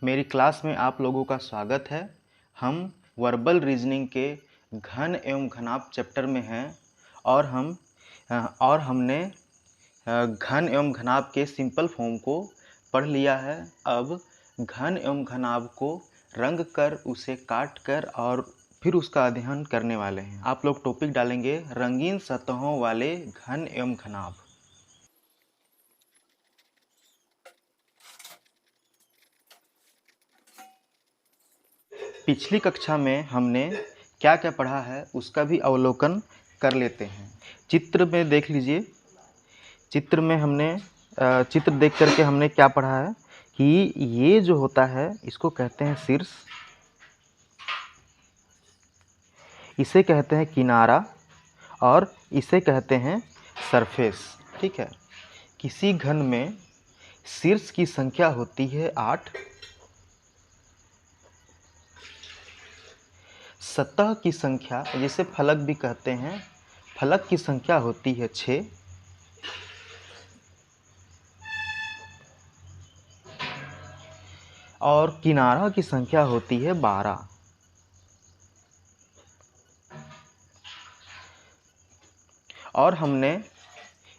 मेरी क्लास में आप लोगों का स्वागत है। हम वर्बल रीजनिंग के घन एवं घनाभ चैप्टर में हैं और हमने घन एवं घनाभ के सिंपल फॉर्म को पढ़ लिया है। अब घन एवं घनाभ को रंग कर उसे काट कर और फिर उसका अध्ययन करने वाले हैं। आप लोग टॉपिक डालेंगे रंगीन सतहों वाले घन एवं घनाभ। पिछली कक्षा में हमने क्या क्या पढ़ा है उसका भी अवलोकन कर लेते हैं। चित्र में देख लीजिए। चित्र में हमने चित्र देख करके हमने क्या पढ़ा है कि ये जो होता है इसको कहते हैं शीर्ष, इसे कहते हैं किनारा और इसे कहते हैं सरफेस। ठीक है। किसी घन में शीर्ष की संख्या होती है 8, सतह की संख्या जिसे फलक भी कहते हैं, फलक की संख्या होती है 6, और किनारा की संख्या होती है 12। और हमने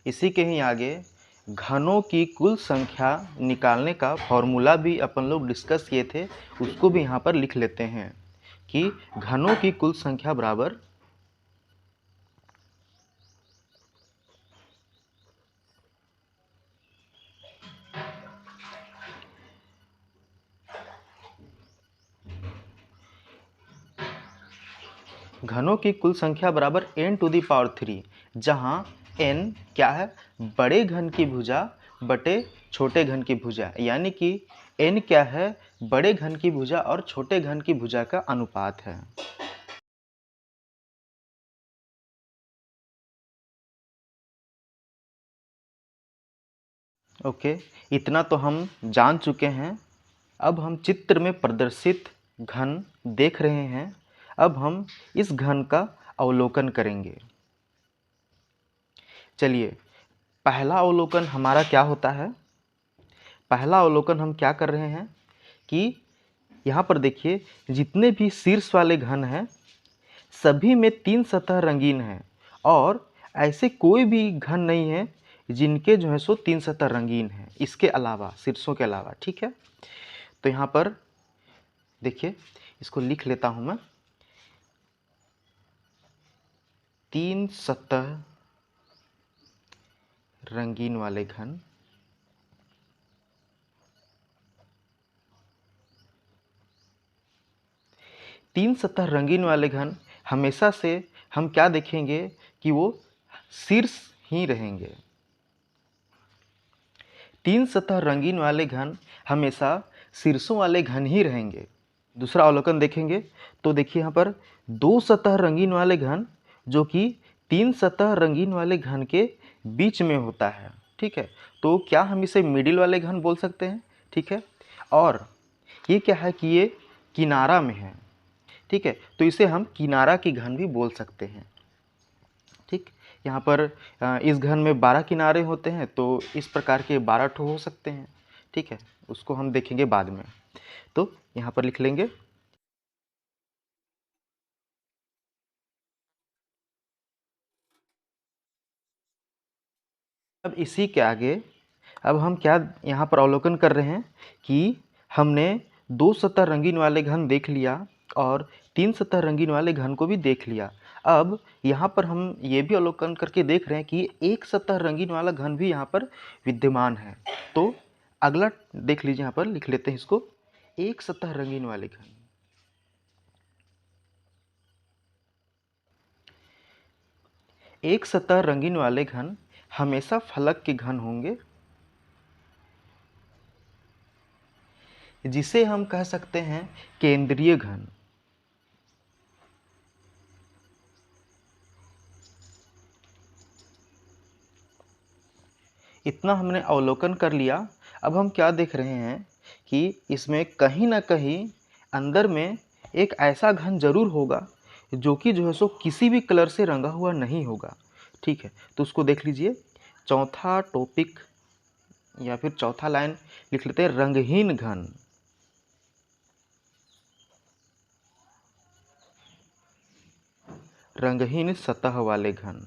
इसी के ही आगे घनों की कुल संख्या निकालने का फॉर्मूला भी अपन लोग डिस्कस किए थे, उसको भी यहाँ पर लिख लेते हैं कि घनों की कुल संख्या बराबर घनों की कुल संख्या बराबर n⁻3, जहाँ n क्या है, बड़े घन की भुजा बटे छोटे घन की भुजा, यानी कि n क्या है, बड़े घन की भुजा और छोटे घन की भुजा का अनुपात है। ओके, इतना तो हम जान चुके हैं। अब हम चित्र में प्रदर्शित घन देख रहे हैं। अब हम इस घन का अवलोकन करेंगे। चलिए, पहला अवलोकन हमारा क्या होता है। पहला अवलोकन हम क्या कर रहे हैं कि यहाँ पर देखिए, जितने भी शीर्ष वाले घन हैं सभी में 3 सतह रंगीन हैं और ऐसे कोई भी घन नहीं है जिनके जो है सो 3 सतह रंगीन हैं, इसके अलावा, शीर्षों के अलावा। ठीक है। तो यहाँ पर देखिए, इसको लिख लेता हूँ मैं। 3 सतह रंगीन वाले घन, तीन सतह रंगीन वाले घन हमेशा से हम क्या देखेंगे कि वो शीर्ष ही रहेंगे। 3 सतह रंगीन वाले घन हमेशा शीर्षों वाले घन ही रहेंगे। दूसरा अवलोकन देखेंगे तो देखिए यहाँ पर 2 सतह रंगीन वाले घन जो कि 3 सतह रंगीन वाले घन के बीच में होता है। ठीक है। तो क्या हम इसे मिडिल वाले घन बोल सकते हैं। ठीक है। और ये क्या है कि ये किनारा में है। ठीक है। तो इसे हम किनारा की घन भी बोल सकते हैं। ठीक। यहाँ पर इस घन में 12 किनारे होते हैं, तो इस प्रकार के 12 ठो हो सकते हैं। ठीक है। उसको हम देखेंगे बाद में। तो यहाँ पर लिख लेंगे। अब इसी के आगे अब हम क्या यहाँ पर अवलोकन कर रहे हैं कि हमने 2 सतह रंगीन वाले घन देख लिया और 3 सतह रंगीन वाले घन को भी देख लिया। अब यहाँ पर हम ये भी अवलोकन करके देख रहे हैं कि एक सतह रंगीन वाला घन भी यहाँ पर विद्यमान है। तो अगला देख लीजिए, यहाँ पर लिख लेते हैं इसको, एक सतह रंगीन वाले घन। एक सतह रंगीन वाले घन हमेशा फलक के घन होंगे, जिसे हम कह सकते हैं केंद्रीय घन। इतना हमने अवलोकन कर लिया। अब हम क्या देख रहे हैं कि इसमें कहीं ना कहीं अंदर में एक ऐसा घन जरूर होगा जो कि जो है सो किसी भी कलर से रंगा हुआ नहीं होगा। ठीक है। तो उसको देख लीजिए। चौथा टॉपिक या फिर चौथा लाइन लिख लेते हैं, रंगहीन घन। रंगहीन सतह वाले घन।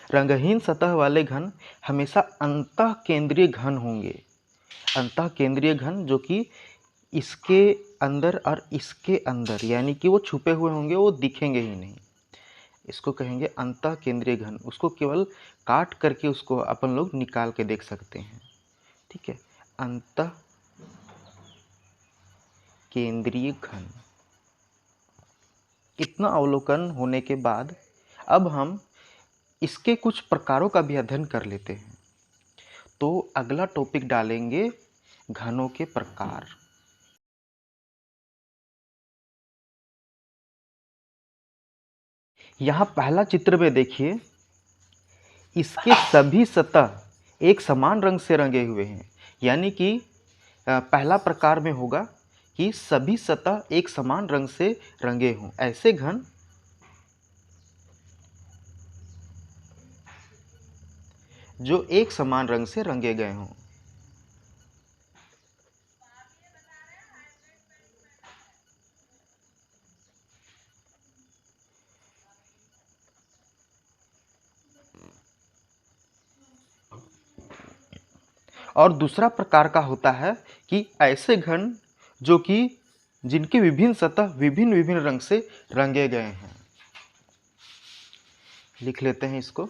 रंगहीन सतह वाले घन हमेशा अंतः केंद्रीय घन होंगे। अंतः केंद्रीय घन जो कि इसके अंदर और इसके अंदर, यानी कि वो छुपे हुए होंगे, वो दिखेंगे ही नहीं। इसको कहेंगे अंतः केंद्रीय घन। उसको केवल काट करके उसको अपन लोग निकाल के देख सकते हैं। ठीक है, अंतः केंद्रीय घन। इतना अवलोकन होने के बाद अब हम इसके कुछ प्रकारों का भी अध्ययन कर लेते हैं। तो अगला टॉपिक डालेंगे घनों के प्रकार। यहाँ पहला चित्र में देखिए, इसके सभी सतह एक समान रंग से रंगे हुए हैं। यानी कि पहला प्रकार में होगा कि सभी सतह एक समान रंग से रंगे हों। ऐसे घन जो एक समान रंग से रंगे गए हों। और दूसरा प्रकार का होता है कि ऐसे घन जो कि जिनके विभिन्न सतह विभिन्न विभिन्न रंग से रंगे गए हैं। लिख लेते हैं इसको।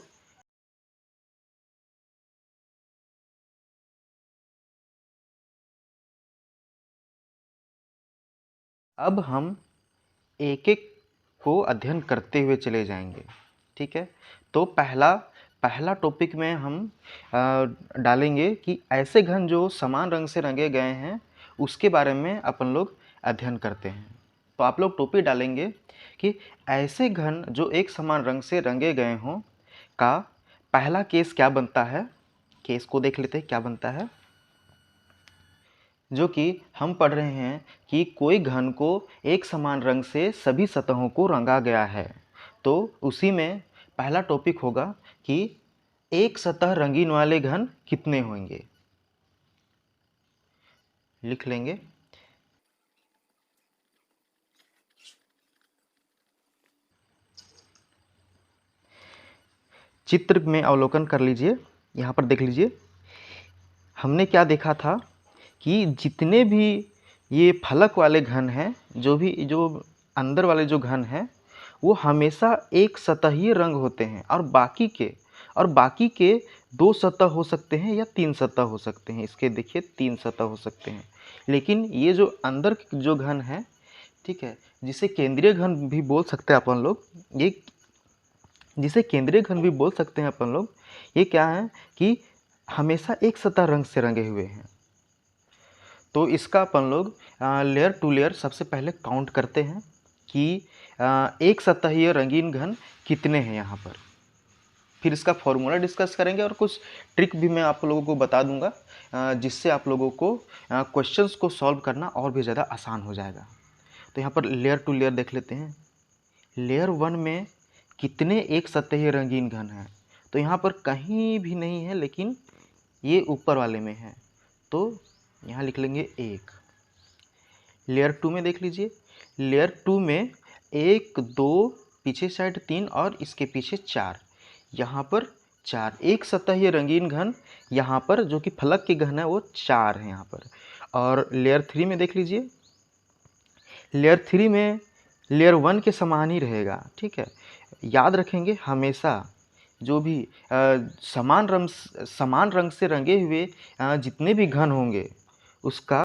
अब हम एक एक को अध्ययन करते हुए चले जाएंगे। ठीक है, तो पहला टॉपिक में हम डालेंगे कि ऐसे घन जो समान रंग से रंगे गए हैं, उसके बारे में अपन लोग अध्ययन करते हैं। तो आप लोग टॉपिक डालेंगे कि ऐसे घन जो एक समान रंग से रंगे गए हों का पहला केस क्या बनता है। केस को देख लेते हैं क्या बनता है। जो कि हम पढ़ रहे हैं कि कोई घन को एक समान रंग से सभी सतहों को रंगा गया है। तो उसी में पहला टॉपिक होगा कि एक सतह रंगीन वाले घन कितने होंगे। लिख लेंगे। चित्र में अवलोकन कर लीजिए। यहाँ पर देख लीजिए, हमने क्या देखा था कि जितने भी ये फलक वाले घन हैं, जो अंदर वाले जो घन हैं, वो हमेशा एक सतहीय रंग होते हैं। और बाकी के दो सतह हो सकते हैं या तीन सतह हो सकते हैं। इसके देखिए तीन सतह हो सकते हैं। लेकिन ये जो अंदर जो घन है, ठीक है, जिसे केंद्रीय घन भी बोल सकते हैं अपन लोग, ये जिसे केंद्रीय घन भी बोल सकते हैं अपन लोग, ये क्या है कि हमेशा एक सतह रंग से रंगे हुए हैं। तो इसका अपन लोग लेयर टू लेयर सबसे पहले काउंट करते हैं कि एक सतहीय रंगीन घन कितने हैं यहाँ पर। फिर इसका फॉर्मूला डिस्कस करेंगे और कुछ ट्रिक भी मैं आप लोगों को बता दूंगा, जिससे आप लोगों को क्वेश्चंस को सॉल्व करना और भी ज़्यादा आसान हो जाएगा। तो यहाँ पर लेयर टू लेयर देख लेते हैं। लेयर वन में कितने एक सतहीय रंगीन घन हैं। तो यहाँ पर कहीं भी नहीं है, लेकिन ये ऊपर वाले में है, तो यहाँ लिख लेंगे एक। लेयर टू में देख लीजिए, लेयर टू में एक, दो, पीछे साइड तीन और इसके पीछे चार। यहाँ पर चार एक सतहीय रंगीन घन यहाँ पर जो कि फलक के घन है वो चार है यहाँ पर। और लेयर थ्री में देख लीजिए, लेयर थ्री में लेयर वन के समान ही रहेगा। ठीक है, याद रखेंगे हमेशा जो भी समान रंग से रंगे हुए जितने भी घन होंगे उसका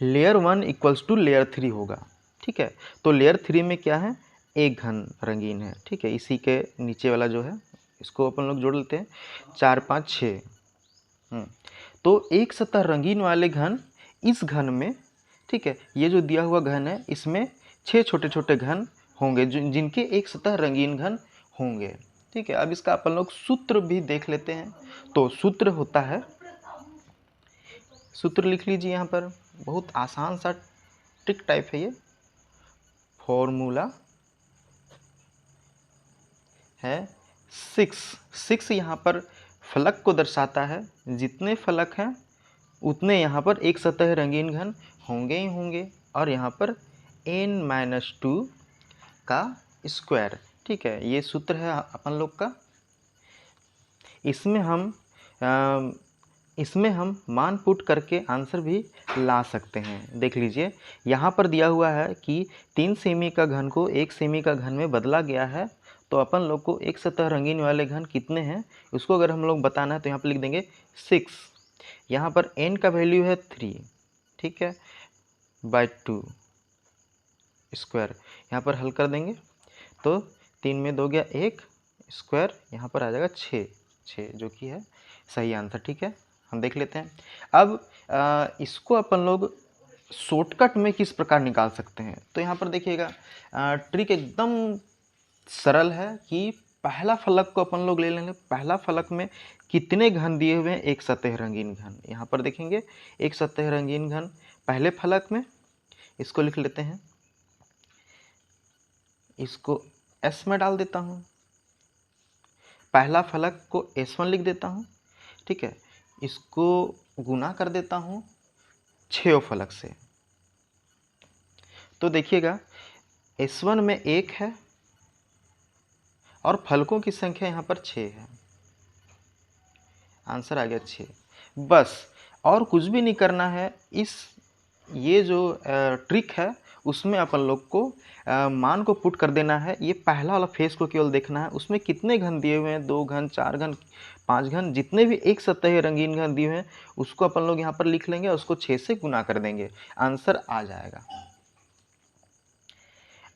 layer one equals to layer three होगा। ठीक है, तो लेयर थ्री में क्या है, एक घन रंगीन है। ठीक है, इसी के नीचे वाला जो है इसको अपन लोग जोड़ लेते हैं, चार पाँच छः। तो एक सतह रंगीन वाले घन इस घन में, ठीक है, ये जो दिया हुआ घन है इसमें छः छोटे छोटे घन होंगे जिनके एक सतह रंगीन घन होंगे। ठीक है, अब इसका अपन लोग सूत्र भी देख लेते हैं। तो सूत्र होता है, सूत्र लिख लीजिए यहाँ पर, बहुत आसान सा ट्रिक टाइप है ये। फॉर्मूला है सिक्स यहाँ पर फलक को दर्शाता है। जितने फलक हैं उतने यहाँ पर एक सतह रंगीन घन होंगे ही होंगे, और यहाँ पर n-2 का स्क्वायर। ठीक है, ये सूत्र है अपन लोग का। इसमें हम मान पुट करके आंसर भी ला सकते हैं। देख लीजिए, यहाँ पर दिया हुआ है कि 3 सेमी का घन को 1 सेमी का घन में बदला गया है, तो अपन लोग को एक सतह रंगीन वाले घन कितने हैं उसको अगर हम लोग बताना है तो यहाँ पर लिख देंगे 6। यहाँ पर n का वैल्यू है 3, ठीक है, बाय 2 स्क्वायर। यहाँ पर हल कर देंगे तो 3 में 2 गया 1 स्क्वायर, यहाँ पर आ जाएगा 6 जो कि है सही आंसर। ठीक है, हम देख लेते हैं। अब इसको अपन लोग शॉर्टकट में किस प्रकार निकाल सकते हैं, तो यहाँ पर देखिएगा ट्रिक एकदम सरल है कि पहला फलक को अपन लोग ले लेंगे। पहला फलक में कितने घन दिए हुए हैं, एक सतह रंगीन घन। यहाँ पर देखेंगे एक सतह रंगीन घन पहले फलक में, इसको लिख लेते हैं, इसको S में डाल देता हूँ, पहला फलक को S1 लिख देता हूँ। ठीक है, इसको गुना कर देता हूँ 6 फलक से, तो देखिएगा S1 में 1 है और फलकों की संख्या यहाँ पर 6 है, आंसर आ गया 6। बस और कुछ भी नहीं करना है। ये जो ट्रिक है उसमें अपन लोग को मान को पुट कर देना है। ये पहला वाला फेस को केवल देखना है, उसमें कितने घन दिए हुए हैं, 2 घन, 4 घन, 5 घन, जितने भी एक सतह रंगीन घन दिए हुए हैं उसको अपन लोग यहाँ पर लिख लेंगे और उसको 6 से गुना कर देंगे, आंसर आ जाएगा।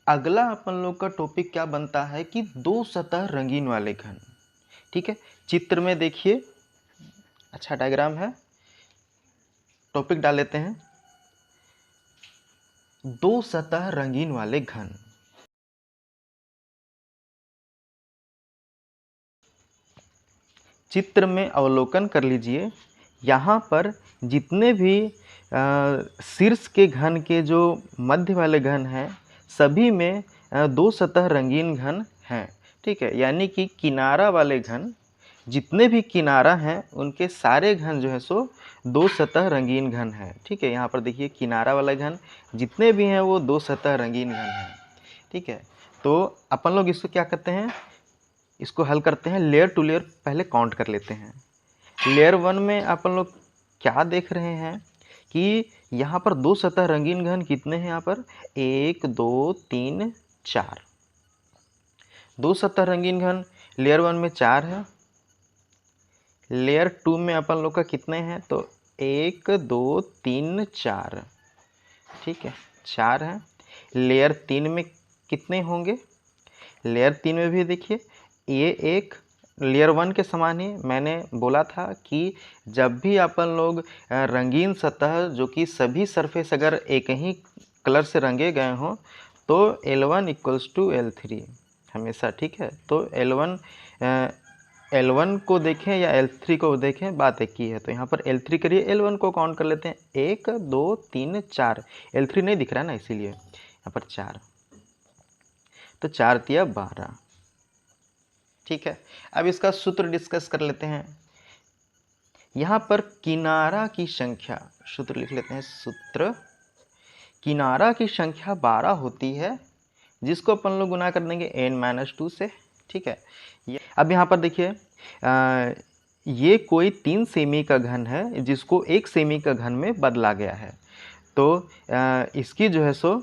अगला अपन लोग का टॉपिक क्या बनता है कि 2 सतह रंगीन वाले घन। ठीक है, चित्र में देखिए, अच्छा डायग्राम है, टॉपिक डाल लेते हैं, 2 सतह रंगीन वाले घन। चित्र में अवलोकन कर लीजिए, यहाँ पर जितने भी शीर्ष के घन के जो मध्य वाले घन हैं सभी में 2 सतह रंगीन घन हैं। ठीक है, यानी कि किनारा वाले घन, जितने भी किनारा हैं उनके सारे घन जो है सो 2 सतह रंगीन घन हैं। ठीक है, यहाँ पर देखिए किनारा वाले घन जितने भी हैं वो 2 सतह रंगीन घन हैं। ठीक है, तो अपन लोग इसको क्या करते हैं, इसको हल करते हैं लेयर टू लेयर, पहले काउंट कर लेते हैं। लेयर 1 में अपन लोग क्या देख रहे हैं कि यहाँ पर 2 सतह रंगीन घन कितने हैं, यहाँ पर 1 2 3 4, 2 सतह रंगीन घन लेयर 1 में 4 है। लेयर 2 में अपन लोग का कितने हैं, तो 1 2 3 4, ठीक है 4 है। लेयर 3 में कितने होंगे, लेयर 3 में भी देखिए ये एक लेयर 1 के समान ही। मैंने बोला था कि जब भी अपन लोग रंगीन सतह जो कि सभी सरफेस अगर एक ही कलर से रंगे गए हों तो L1 = L3 हमेशा। ठीक है, तो L1 को देखें या L3 को देखें, बात एक ही है। तो यहाँ पर L3 करिए, L1 को काउंट कर लेते हैं, 1 2 3 4, L3 नहीं दिख रहा है ना इसीलिए यहाँ पर 4, तो 4 तिया 12। ठीक है, अब इसका सूत्र डिस्कस कर लेते हैं। यहाँ पर किनारा की संख्या, सूत्र लिख लेते हैं, सूत्र किनारा की संख्या 12 होती है, जिसको अपन लोग गुना कर देंगे n-2 से। ठीक है, अब यहाँ पर देखिए ये कोई 3 सेमी का घन है जिसको 1 सेमी का घन में बदला गया है, तो इसकी जो है सो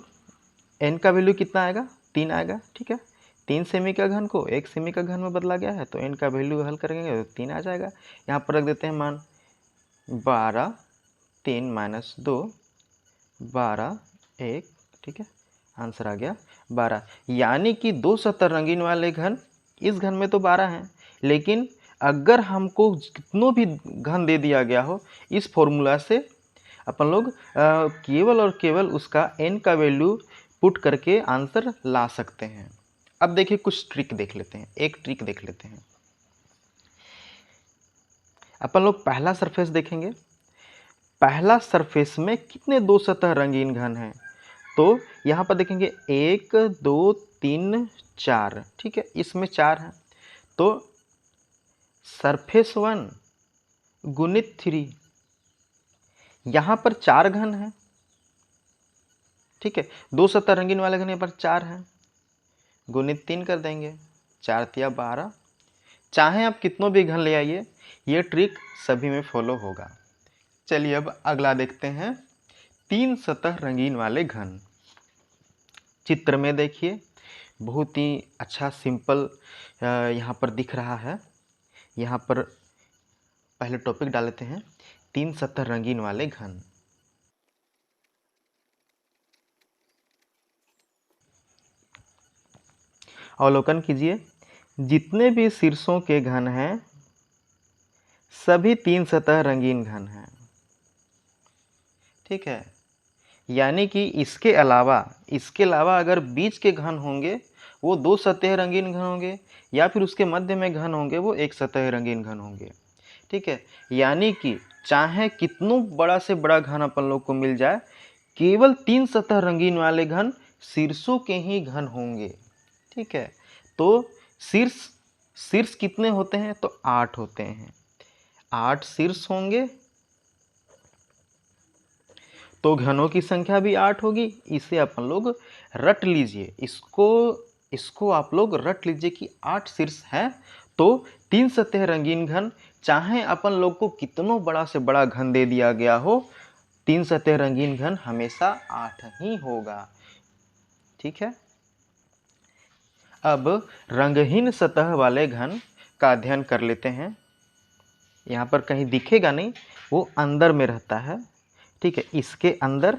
n का वैल्यू कितना आएगा, 3 आएगा। ठीक है, 3 सेमी का घन को 1 सेमी का घन में बदला गया है, तो n का वैल्यू हल करेंगे तो 3 आ जाएगा। यहाँ पर रख देते हैं मान 12, 3 - 2 12 1, ठीक है, आंसर आ गया 12। यानी कि 2 सतह रंगीन वाले घन इस घन में तो 12 हैं, लेकिन अगर हमको कितनों भी घन दे दिया गया हो, इस फॉर्मूला से अपन लोग केवल और केवल उसका n का वैल्यू पुट करके आंसर ला सकते हैं। अब देखिए कुछ ट्रिक देख लेते हैं, एक ट्रिक देख लेते हैं। अपन लोग पहला सरफेस देखेंगे, पहला सरफेस में कितने 2 सतह रंगीन घन हैं, तो यहाँ पर देखेंगे 1 2 3 4, ठीक है, इसमें 4 हैं, तो सरफेस 1 गुणित 3, यहाँ पर 4 घन है, ठीक है, 2 सतह रंगीन वाले घन यहाँ पर 4 है, गुणित 3 कर देंगे, 4 तिया 12। चाहे आप कितनों भी घन ले आइए, ये ट्रिक सभी में फॉलो होगा। चलिए अब अगला देखते हैं, 3 सतह रंगीन वाले घन। चित्र में देखिए, बहुत ही अच्छा सिंपल यहाँ पर दिख रहा है। यहाँ पर पहले टॉपिक डाल लेते हैं, 3 सतह रंगीन वाले घन। अवलोकन कीजिए, जितने भी शीर्षों के घन हैं सभी 3 सतह रंगीन घन हैं, ठीक है। यानी कि इसके अलावा अगर बीच के घन होंगे वो 2 सतह रंगीन घन होंगे, या फिर उसके मध्य में घन होंगे वो 1 सतह रंगीन घन होंगे, ठीक है। यानी कि चाहे कितनों बड़ा से बड़ा घन अपन लोग को मिल जाए, केवल 3 सतह रंगीन वाले घन शीर्षों के ही घन होंगे, ठीक है। तो शीर्ष कितने होते हैं, तो 8 होते हैं, 8 शीर्ष होंगे, तो घनों की संख्या भी 8 होगी। इसे अपन लोग रट लीजिए, इसको आप लोग रट लीजिए कि 8 शीर्ष हैं, तो 3 सतह रंगीन घन, चाहे अपन लोग को कितनों बड़ा से बड़ा घन दे दिया गया हो, 3 सतह रंगीन घन हमेशा 8 ही होगा, ठीक है। अब रंगहीन सतह वाले घन का अध्ययन कर लेते हैं। यहाँ पर कहीं दिखेगा नहीं, वो अंदर में रहता है, ठीक है, इसके अंदर,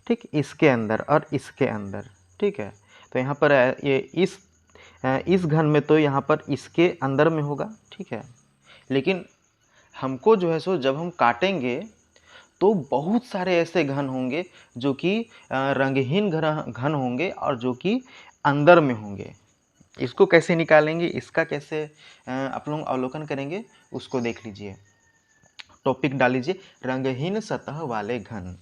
ठीक, इसके अंदर और इसके अंदर, ठीक है। तो यहाँ पर ये इस घन में तो यहाँ पर इसके अंदर में होगा, ठीक है। लेकिन हमको जो है सो जब हम काटेंगे तो बहुत सारे ऐसे घन होंगे जो कि रंगहीन घन होंगे और जो कि अंदर में होंगे। इसको कैसे निकालेंगे, इसका कैसे आप लोग अवलोकन करेंगे, उसको देख लीजिए। टॉपिक डाल लीजिए, रंगहीन सतह वाले घन।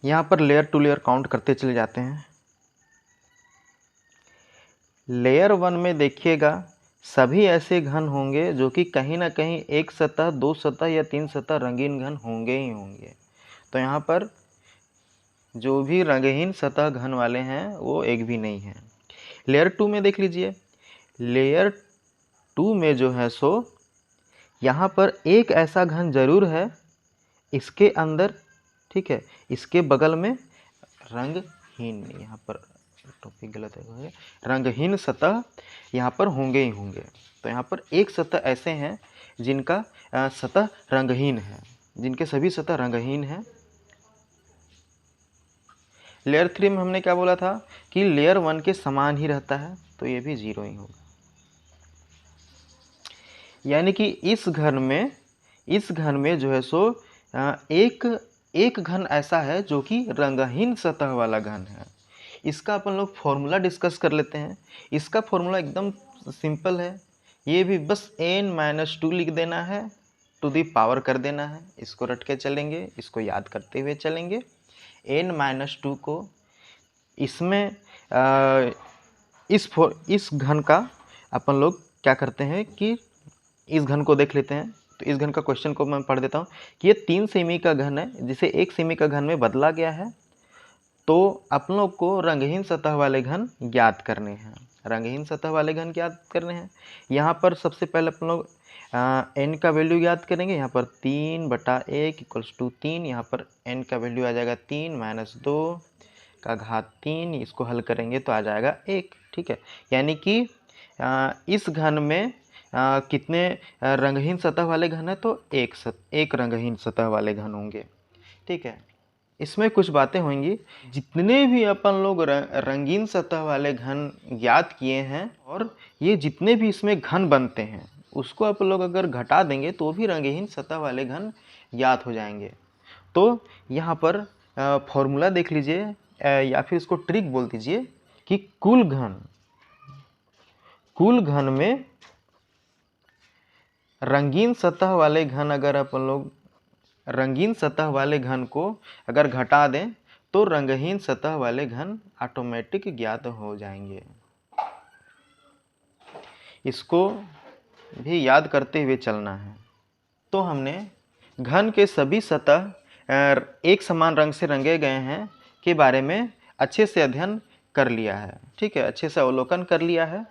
यहाँ पर लेयर टू लेयर काउंट करते चले जाते हैं। लेयर 1 में देखिएगा, सभी ऐसे घन होंगे जो कि कहीं ना कहीं 1 सतह, 2 सतह या 3 सतह रंगीन घन होंगे ही होंगे। तो यहाँ पर जो भी रंगहीन सतह घन वाले हैं वो एक भी नहीं है। लेयर 2 में देख लीजिए, लेयर 2 में जो है सो यहाँ पर एक ऐसा घन जरूर है इसके अंदर, ठीक है, इसके बगल में रंगहीन, यहाँ पर टॉपिक गलत है, रंगहीन सतह यहाँ पर होंगे ही होंगे। तो यहाँ पर एक सतह ऐसे हैं जिनका सतह रंगहीन है, जिनके सभी सतह रंगहीन हैं। लेयर 3 में हमने क्या बोला था कि लेयर 1 के समान ही रहता है, तो ये भी 0 ही होगा। यानी कि इस घन में जो है सो एक घन ऐसा है जो कि रंगहीन सतह वाला घन है। इसका अपन लोग फॉर्मूला डिस्कस कर लेते हैं। इसका फॉर्मूला एकदम सिंपल है, ये भी बस n-2 लिख देना है, टू दी पावर कर देना है। इसको रट के चलेंगे, इसको याद करते हुए चलेंगे। n-2 को इसमें इस घन का अपन लोग क्या करते हैं कि इस घन को देख लेते हैं। तो इस घन का क्वेश्चन को मैं पढ़ देता हूँ कि ये 3 सेमी का घन है जिसे 1 सेमी का घन में बदला गया है। तो अपन लोग को रंगहीन सतह वाले घन ज्ञात करने हैं, रंगहीन सतह वाले घन ज्ञात करने हैं। यहाँ पर सबसे पहले अपन लोग n का वैल्यू ज्ञात करेंगे। यहाँ पर 3/1 = 3, यहाँ पर n का वैल्यू आ जाएगा 3 - 2 का घात 3, इसको हल करेंगे तो आ जाएगा 1, ठीक है। यानी कि इस घन में कितने रंगहीन सतह वाले घन है, तो एक रंगहीन सतह वाले घन होंगे, ठीक है। इसमें कुछ बातें होंगी, जितने भी अपन लोग रंगीन सतह वाले घन ज्ञात किए हैं और ये जितने भी इसमें घन बनते हैं उसको आप लोग अगर घटा देंगे तो भी रंगहीन सतह वाले घन ज्ञात हो जाएंगे। तो यहाँ पर फॉर्मूला देख लीजिए, या फिर इसको ट्रिक बोल दीजिए कि कुल घन में रंगीन सतह वाले घन अगर अपन लोग रंगीन सतह वाले घन को अगर घटा दें तो रंगहीन सतह वाले घन ऑटोमेटिक ज्ञात हो जाएंगे। इसको भी याद करते हुए चलना है। तो हमने घन के सभी सतह एक समान रंग से रंगे गए हैं के बारे में अच्छे से अध्ययन कर लिया है। ठीक है, अच्छे से अवलोकन कर लिया है।